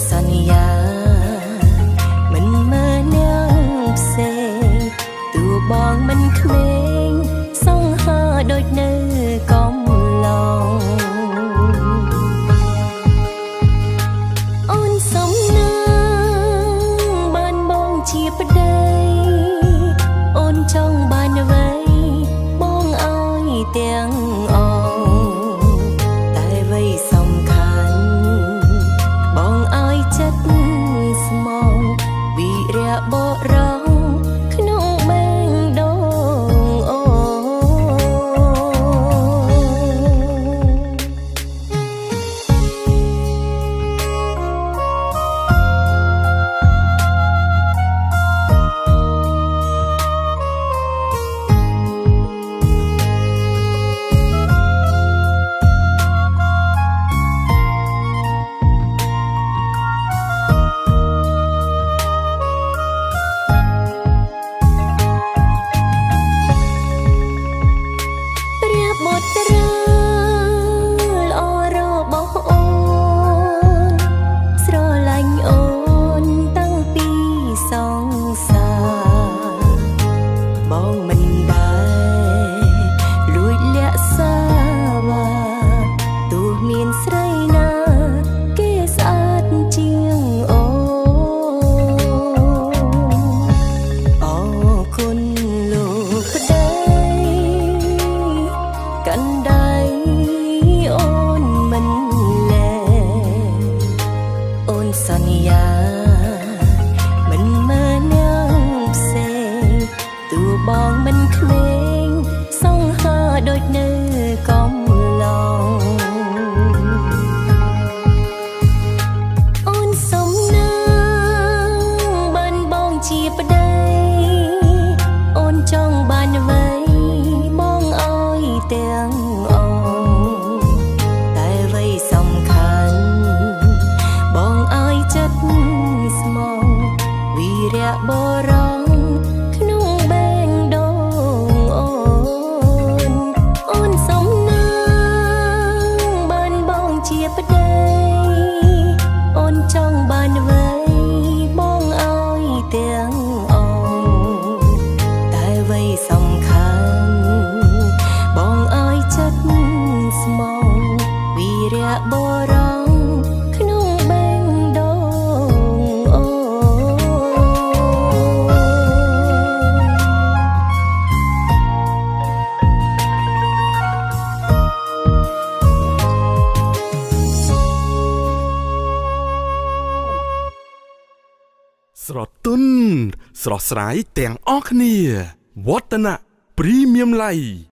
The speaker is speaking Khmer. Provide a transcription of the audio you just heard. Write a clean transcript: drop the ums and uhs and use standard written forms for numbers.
សន្យាមិនមើលអ្នកផ្សេងទូបងមិនក្មេងសង្ហាដូចនៅកំឡុងអូនសំណាងបានបងជាប្តីអូនចង់បានអ្វីបងឲ្យទាំងអស់តែអ្វីសំខាន់បងឲ្យចិត្តស្មងវិរៈបរងក្នុងបេងដូងអូបុត្រាល្អរបស់អូនស្រឡាញ់អូនតាំងពីសង្សារបងមិនដែរលួចលាក់សាវាទោះមានស្រីណាគេស្អាតជាងអូនអរគុណលោកប្តីកាន់ដៃអូនមិនលែអូនសន្យាមិនមើលអ្នកផ្សេងទូបងមិនក្មេងសង្ហាដូចនៅកំឡុងអូនសំណាងបានបងជាប្តីអូនចង់បានអ្វីបងឲ្យទាំងអស់តែអ្វីសំខាន់បងឲ្យចិត្តស្មងវិរៈបរងក្នុងបេងដូងអូនសំណាងបានបងជាប្តីអូនចង់បានអ្វីបងឲ្យទាំងអស់តែអ្វីសំខាន់បងឲ្យចិត្តស្មងវិរៈបរងក្នុងបេងដូងអូស្រទន់ស្រស់ស្រាយទាំងអស់គ្នាវឌ្ឍនៈព្រីមៀមឡៃ